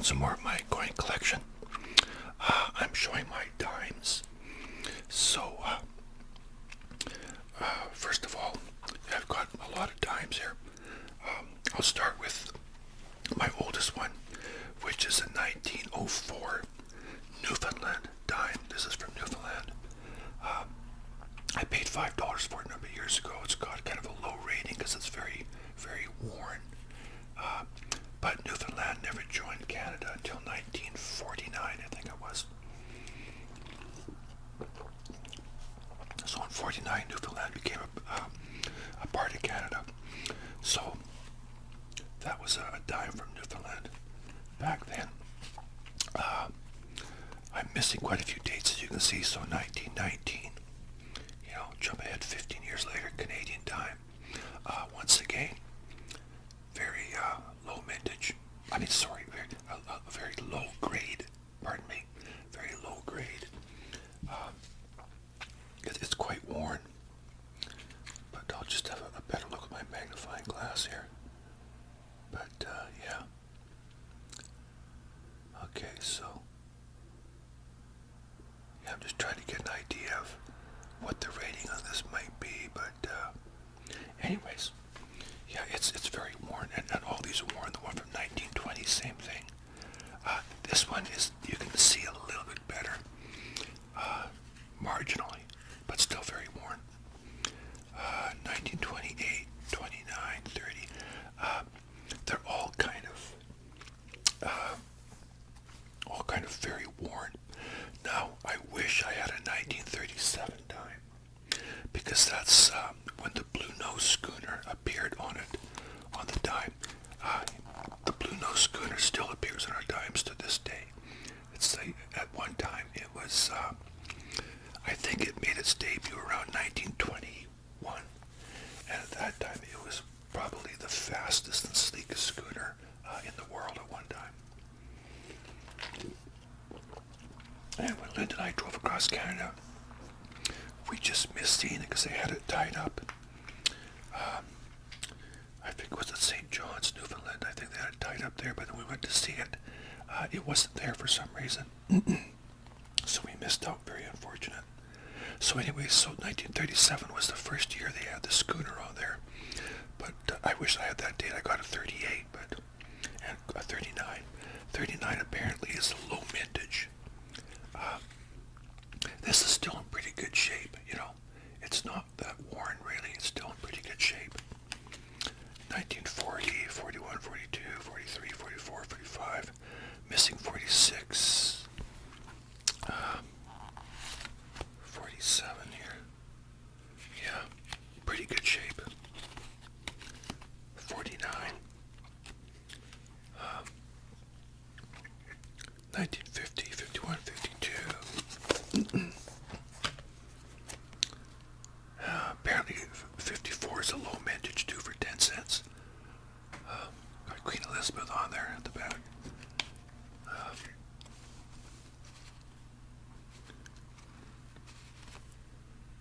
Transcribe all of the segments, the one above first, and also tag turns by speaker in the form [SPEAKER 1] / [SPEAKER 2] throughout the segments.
[SPEAKER 1] showing some more of my coin collection. I'm showing my dimes. So, first of all, I've got a lot of dimes here. I'll start with my oldest one, which is a 1904 Newfoundland dime. This is from Newfoundland. I paid $5 for it a number of years ago. It's got kind of a low rating because it's very, very worn. But Newfoundland never joined Canada until 1949, I think it was. So in 49, Newfoundland became a part of Canada. So that was a dime from Newfoundland back then. I'm missing quite a few dates, as you can see. So 1919, jump ahead 15 years later, Canadian dime. Once again, very low vintage. Very low grade. Pardon me, very low grade. It's quite worn, but I'll just have a better look at my magnifying glass here. But yeah. Okay, so yeah, I'm just trying to get an idea of what the rating on this might be, but anyways, yeah, it's very worn, and all these are worn. The one from 1920, same thing. This one is, you can see a little bit better, marginally, but still very worn. 1928, 29, 30. They're all kind of very worn. Now, I wish I had a 1937 dime, because that's when the blue nose schooner appeared on it, on the dime. The blue nose schooner still appears on our dimes to this day. At one time it was, I think it made its debut around 1921, and at that time it was probably the fastest and sleekest schooner in the world at one time. And when Linda and I drove across Canada, we just missed seeing it because they had it tied up. I think it was at St. John's, Newfoundland. I think they had it tied up there, but then we went to see it. It wasn't there for some reason. So we missed out, very unfortunate. So anyway, 1937 was the first year they had the schooner on there. But I wish I had that date. I got a 38, and a 39. 39 apparently is a low vintage. This is still in pretty good shape, It's not that worn, really. It's still in pretty good shape. 1940, 41, 42, 43, 44, 45. Missing 46. 47 here. Yeah, pretty good shape. 49. 1950, 51, 52. Apparently 54 is a low vintage, due for 10 cents. Got Queen Elizabeth on there at the back.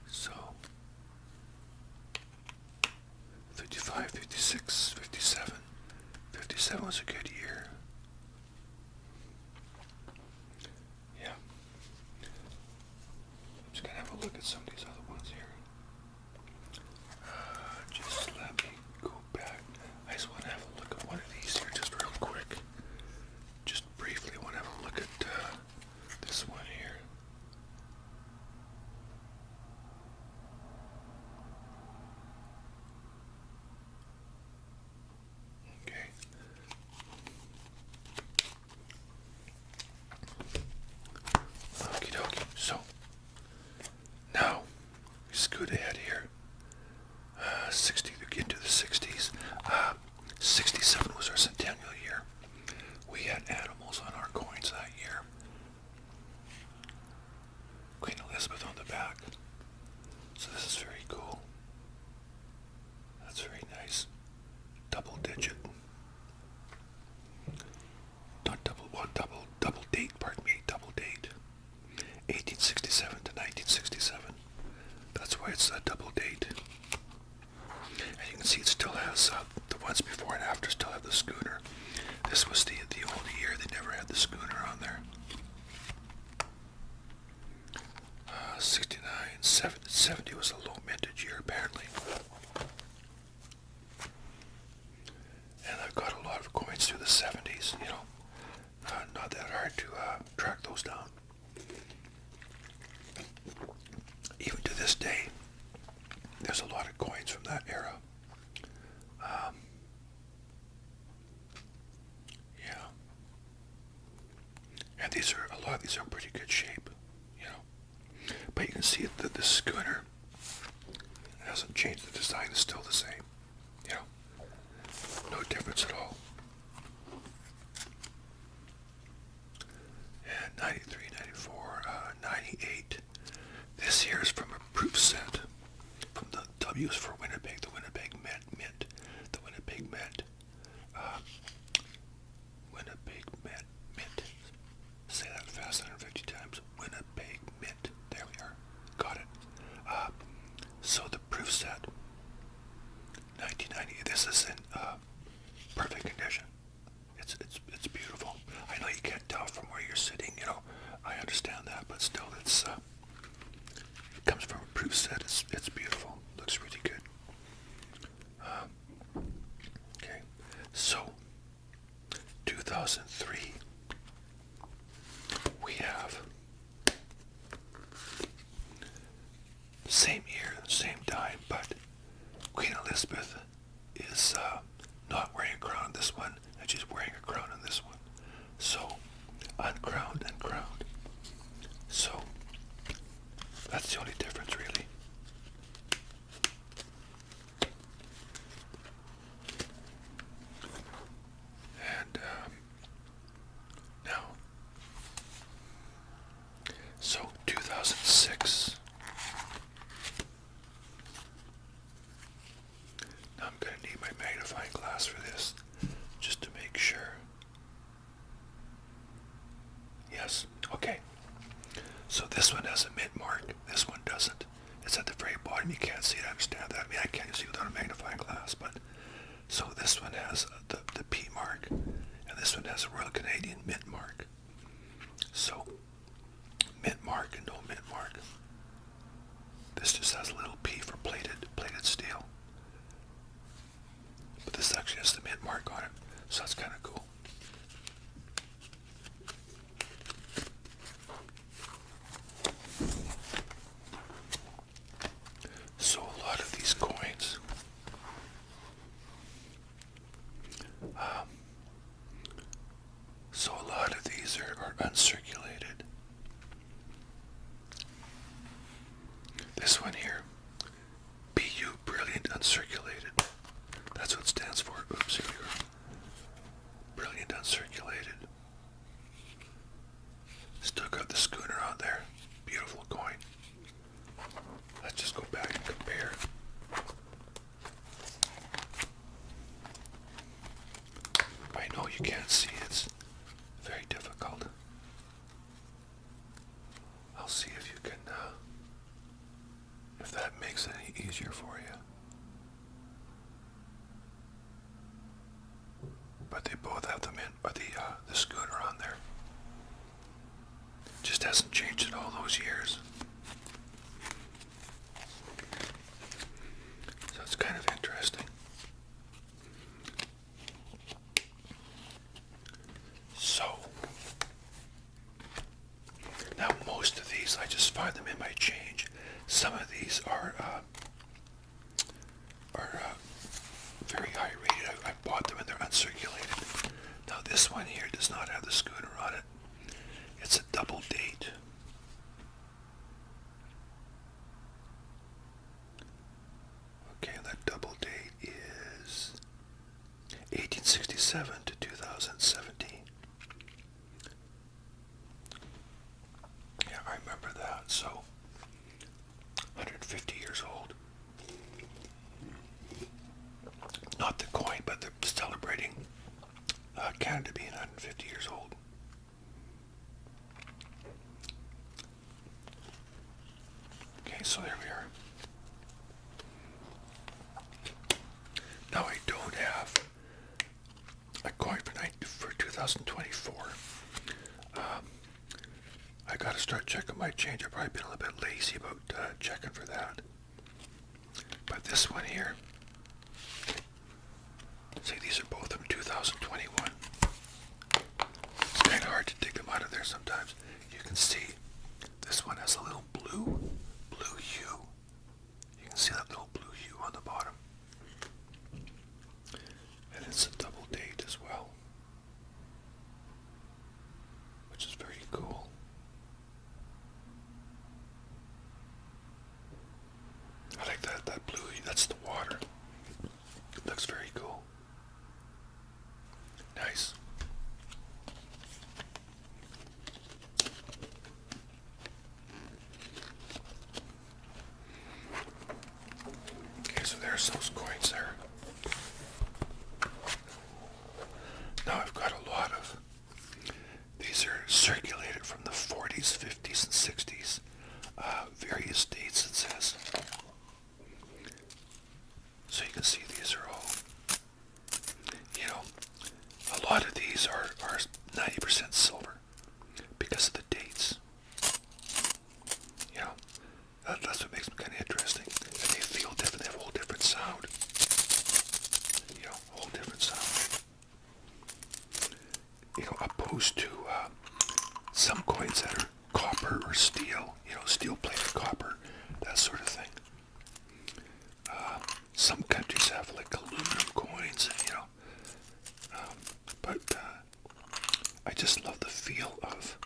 [SPEAKER 1] So 55, 56, 57. 57 was a good year. Yeah. I'm just gonna have a look at some of these other ones here. Just let me go back. I just want to have a look at one of these here just real quick. Just briefly, I want to have a look at this one here. Okay. Okie dokie. So, now, through the 70s, you know. Not that hard to track those down. Even to this day, there's a lot of coins from that era. Yeah. And a lot of these are in pretty good shape, you know. But you can see that the schooner hasn't changed. The design is still the same, you know. No difference at all. And 93, 94, 98. This here is from a proof set. From the W's for Winnipeg, the Winnipeg Mint, the Winnipeg Mint. Winnipeg Mint. Say that fast 150 times. Winnipeg Mint. There we are. Got it. So the proof set, 1990. This is in perfect condition. It's beautiful. I know you can't tell from where you're sitting. You know, I understand that, but still, it comes from a proof set. It's beautiful. Looks really good. Okay, so 2003, we have same year, same time, but Queen Elizabeth is not wearing a crown on this one, and she's wearing a crown on this one. So, uncrowned and crowned. So, that's the only difference, really. And now, so 2006. Now I'm going to need my magnifying glass for this, just to make sure. Yes, okay. So this one has a mint mark, this one doesn't. It's at the very bottom, you can't see it, I understand that. I mean, I can't see it without a magnifying glass, but so this one has the P mark, and this one has a Royal Canadian mint mark. So, mint mark and no mint mark. This just has a little P for plated steel. But this actually has the mint mark on it, so that's kind of cool. So a lot of these coins, are uncirculated. This one here, BU, brilliant uncirculated. That's what it stands for. Oops, here we go. Brilliant uncirculated. Still got the Schooner on there. Beautiful coin. Let's just go back and compare. I know you can't see, it's very difficult. I'll see if you can, if that makes it any easier for you. But they both have the mint, or the Schooner on there. Just hasn't changed in all those years. So it's kind of interesting. So, now most of these, I just find them in my change. Some of these are very high rated. I bought them and they're uncirculated. Now this one here does not have the Schooner on it. It's a double date. Okay, and that double date is 1867 to 2017. Yeah, I remember that. So, 150 years old. Not the coin, but they're celebrating Canada being 150 years old. Okay, so there we are. Now I don't have a coin for 2024. I got to start checking my change. I've probably been a little bit lazy about checking for that. But this one here, see, these are both from 2021. that blue, that's the water. Looks very cool. Nice. Okay, so there's those coins there. Now I've got a lot of, these are circulated from the 40s, 50s, and 60s. Various dates it says. So you can see these are all, you know, a lot of these are 90% silver because of the dates. You know, that's what makes them kind of interesting. And they feel different, they have a whole different sound. You know, a whole different sound. You know, opposed to some coins that are copper or steel, you know, steel-plated copper, that sort of thing. Some countries have like aluminum coins, you know, but I just love the feel of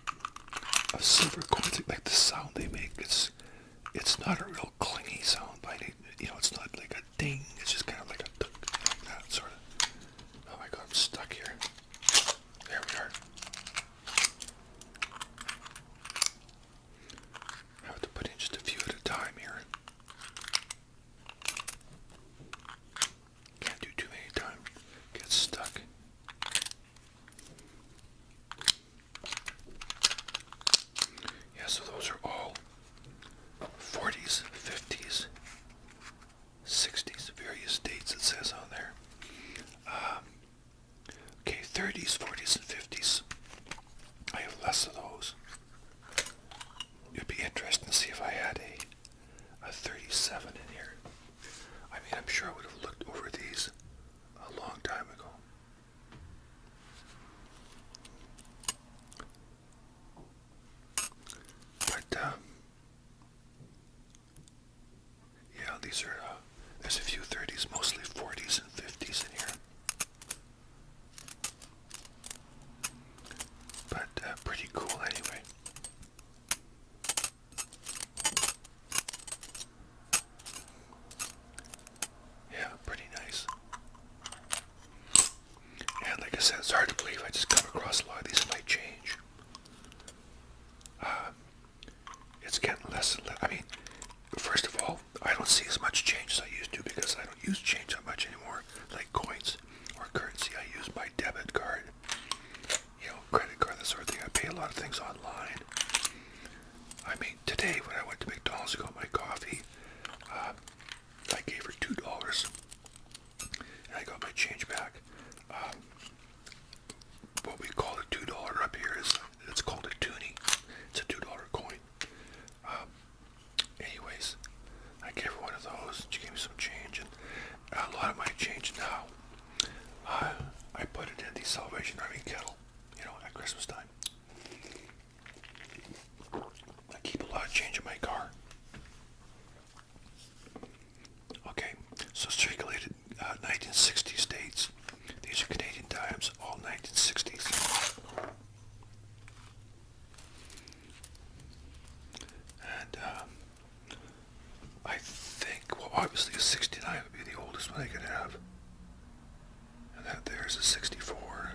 [SPEAKER 1] silver coins, like the sound they make. It's not a real clingy sound, but you know, it's not like a ding. It's just kind of like a like that sort of. Oh my God, I'm stuck here. There we are. I have to put in just a few at a time here. Can't do too many times. Get stuck. Yeah, so those are all 40s, 50s, 60s, various dates it says on there. Okay, 30s, 40s, and 50s. I have less of those. It'd be interesting to see if I had a 37 in here. I mean, I'm sure I would have looked over these a long time ago. But, yeah, these are, there's a few 30s, mostly 40s and 50s in here. But, pretty cool anyway. Yeah, pretty nice. And like I said, it's hard to believe I just come across a lot of these in my change. It's getting less and less. I mean, first of all, I don't see as much change as I used to because I don't use change that much anymore, like coins or currency. I use my debit card, you know, credit card, that sort of thing. I pay a lot of things online. I mean, today when I went to McDonald's to get my coffee, I gave her $2 and I got my change back. What we call a $2 up here it's called a toonie. It's a $2 coin. Anyways, I gave her one of those. She gave me some change, and a lot of my change now, I put it in the Salvation Army kettle, you know, at Christmas time. I keep a lot of change in my car. Okay, so circulated 1960s dates. These are Canadian dimes, all 1960s. And I think, well, obviously a 69 would be the oldest one I could have. And that there's a 64.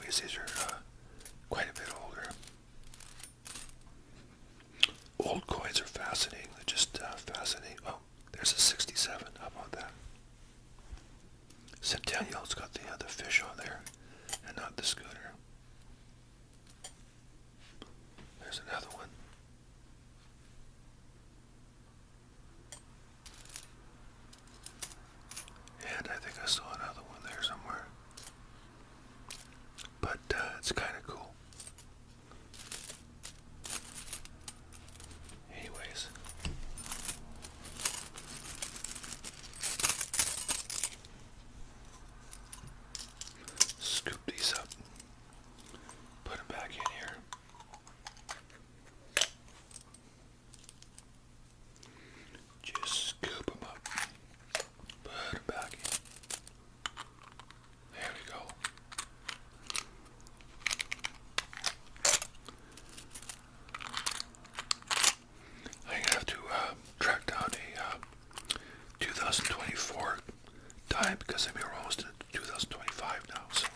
[SPEAKER 1] because these are quite a bit older. Old coins are fascinating. They're just fascinating. Oh, there's a 67. How about that? Centennial. It's got the fish on there, and not the schooner. There's another one. And I think I saw another one there somewhere. But it's kind of cool. Anyways. Scoop these up. Put them back in here. Just scoop them up. Put them back in. There we go. I'm going to have to track down a 2024 time because I mean we're almost in 2025 now, so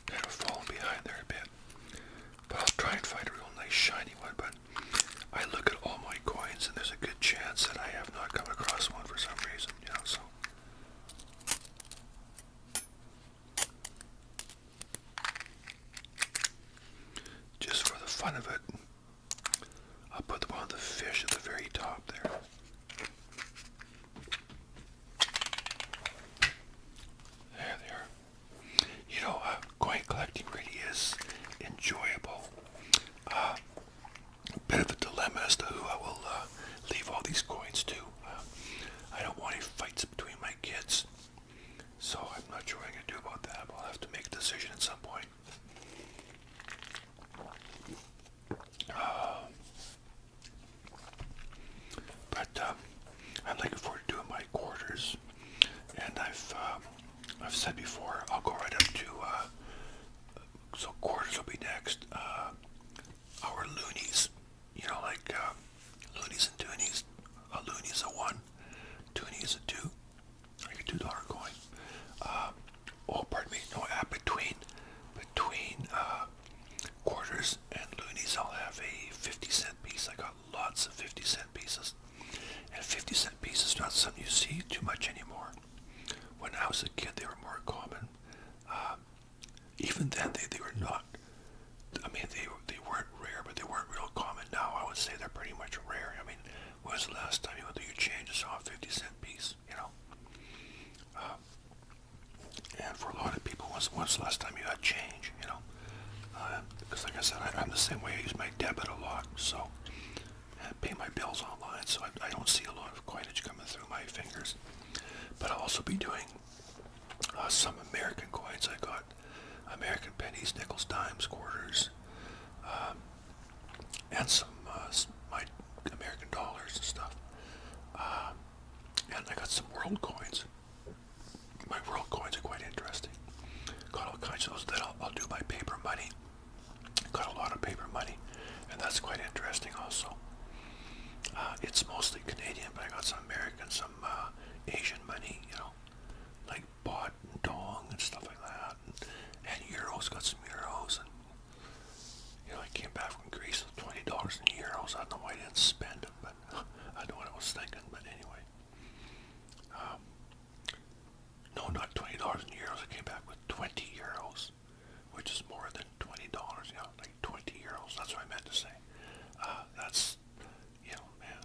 [SPEAKER 1] kind of falling behind there a bit. But I'll try and find a real nice shiny one. But I look at all my coins and there's a good chance that I have not come across one for some reason, you know, so. Just for the fun of it, I'll put them on the fish at the very top there. There they are. You know, coin collecting really is enjoyable. A bit of a dilemma as to who I will leave all these coins to. I don't want any fights between my kids, so I'm not sure what I'm going to do about that, but I'll have to make a decision at some point. But I'm looking forward to doing my quarters, and I've said before I'll go right up to so quarters will be next. Our loonies, you know, like loonies and toonies. A loonie is a 1, toonie is a 2, like a $2 coin. Oh, pardon me, no, between quarters and loonies, I'll have a 50-cent piece. I got lots of 50-cent pieces, and 50-cent pieces not something you see too much anymore. When I was a kid, they were more common. Even then, they were not. I mean, they weren't rare, but they weren't real common. Now I would say they're pretty much rare. I mean, when was the last time you went through your change and saw a 50-cent piece? You know. And for a lot of people, when's the last time you had change? You know. Because like I said, I'm the same way. I use my debit a lot, so I pay my bills online, so I don't see a lot of coinage coming through my fingers. But I'll also be doing some American coins. I got American pennies, nickels, dimes, quarters, and some my American dollars and stuff. And I got some world coins. My world coins are quite interesting. Got all kinds of those. Then I'll do my paper money. Got a lot of paper money, and that's quite interesting also. It's mostly Canadian, but I got some American, some Asian money, you know, like baht and dong and stuff like that, and euros. Got some euros, and you know, I came back from Greece with $20 in euros. I don't know why I didn't spend them, but I don't know what I was thinking. But anyway, no, not $20 in euros. I came back with 20 euros, which is more than $20. You know, like 20 euros. That's what I meant to say. That's, you know, man,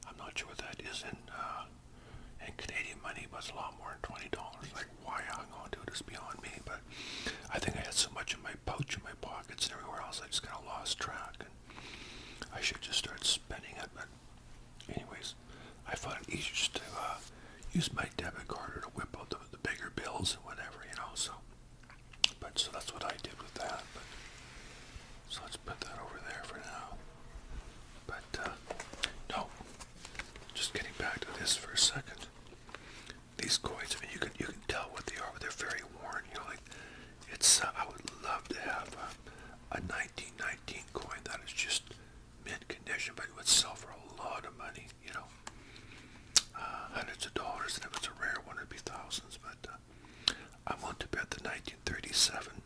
[SPEAKER 1] I'm not sure what that is in Canadian money, but it's a lot more than $20. Like, why I hung on to it is beyond me. But I think I had so much in my pouch, in my pockets, and everywhere else, I just kind of lost track. And I should just start spending it. But anyways, I found it easier just to use my debit card or to whip out the bigger bills and whatever, you know. So that's what I did with that. But so let's put that over there for now. But no, just getting back to this for a second. These coins, I mean, you can tell what they are, but they're very worn. You know, like it's. I would love to have a 1919 coin that is just mint condition, but it would sell for a lot of money. You know, hundreds of dollars, and if it's a rare one, it'd be thousands. But I'm willing to bet the 1937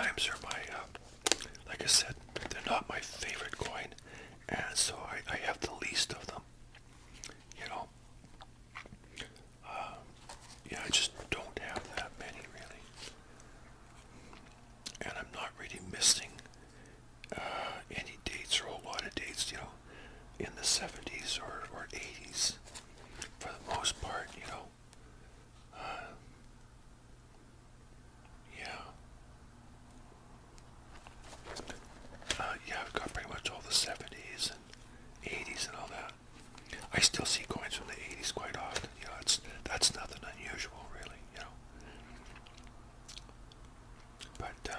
[SPEAKER 1] dimes are my, like I said, they're not my favorite coin, and so I have the least of them. You know, yeah, I just don't have that many really, and I'm not really missing any dates or a whole lot of dates. You know, in the 70s or 80s, for the most part. You know, yeah. Yeah, I've got pretty much all the 70s and 80s and all that. I still see coins from the 80s quite often. You know, that's nothing unusual, really. You know, but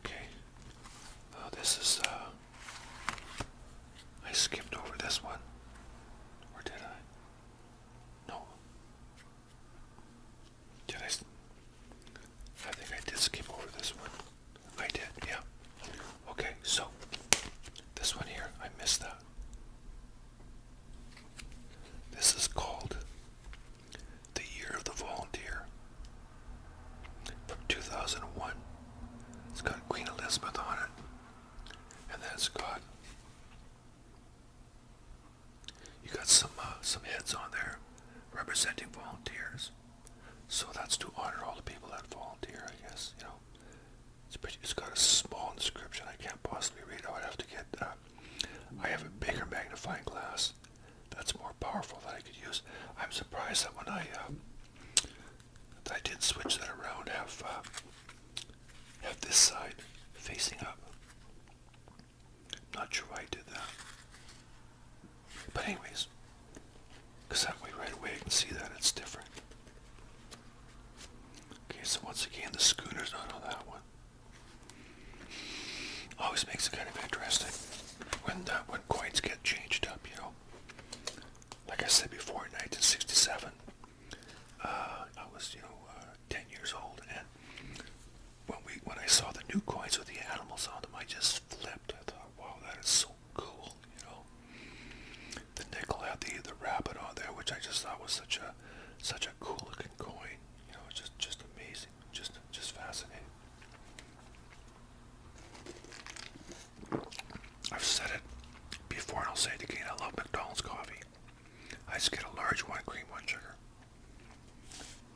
[SPEAKER 1] okay. This is I skipped over this one, or did I? No. Did I? I think I did skip over this one. I did, yeah. Okay, so this one here, I missed that. This is called The Year of the Volunteer from 2001. It's got Queen Elizabeth on it, and then it's got you got some heads on there representing volunteers. So that's to honor all the people that volunteer, I guess. You know, it's got a small inscription. I can't possibly read it. I would have to get. I have a bigger magnifying glass that's more powerful that I could use. I'm surprised that when I did switch that around, have this side facing up. Not sure why I did that. But anyways, because that way right away I can see that it's different. Okay, so once again the Schooner's not on that one. Always makes it kind of interesting when coins get changed up, you know. Like I said before, in 1967, I was 10 years old, and when I saw the new coins with the animals on them, I just flipped. I thought, wow, that is so cool, you know. The nickel had the rabbit on there, which I just thought was such a cool looking coin. You know, just amazing, just fascinating. I've said it before and I'll say it again. I love McDonald's coffee. I just get a large one, cream, one sugar.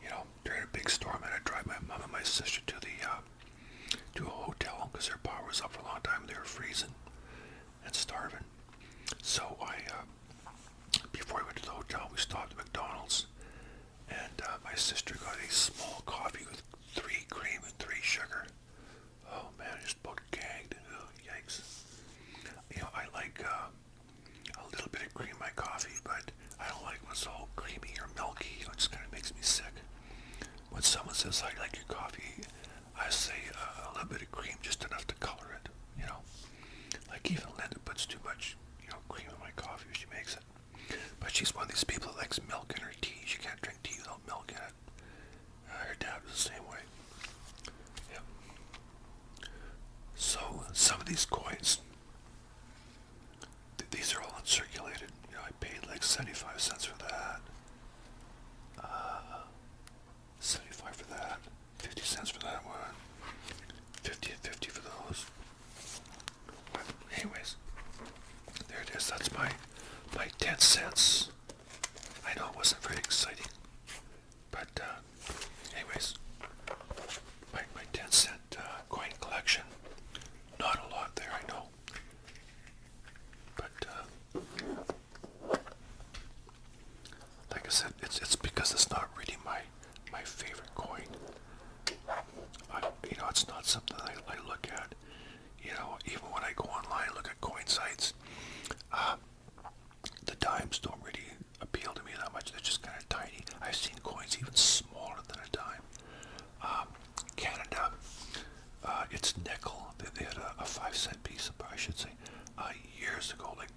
[SPEAKER 1] You know, during a big storm, I had to drive my mom and my sister to to a hotel because their power was up for a long time. They were freezing and starving. So before we went to the hotel, we stopped at McDonald's, and my sister got a small coffee with 3 cream and 3 sugar. Oh man, I just about gagged. Oh, yikes. You know, I like a little bit of cream in my coffee, but I don't like when it's all creamy or milky. You know, it just kind of makes me sick. When someone says, I like your coffee, I say a little bit of cream, just enough to color it, you know. Like even Linda puts too much, cream in my coffee when she makes it. But she's one of these people that likes milk in her tea. She can't drink tea without milk in it. Her dad was the same way. Yep. So some of these coins, these are all uncirculated. You know, I paid like 75 cents for that. 75 for that. 50 cents for that one. 50 and 50 for those. But anyways, there it is. That's my 10 cents. I know it wasn't very exciting, but anyways, my 10-cent coin collection. Not a lot there, I know, but like I said, it's because it's not really my favorite coin. It's not something I look at. Even when I go online and look at coin sites, the dimes don't really appeal to me that much. They're just kind of tiny. I've seen coins even smaller than a dime. Canada, it's nickel. They had a 5-cent piece, I should say, years ago, like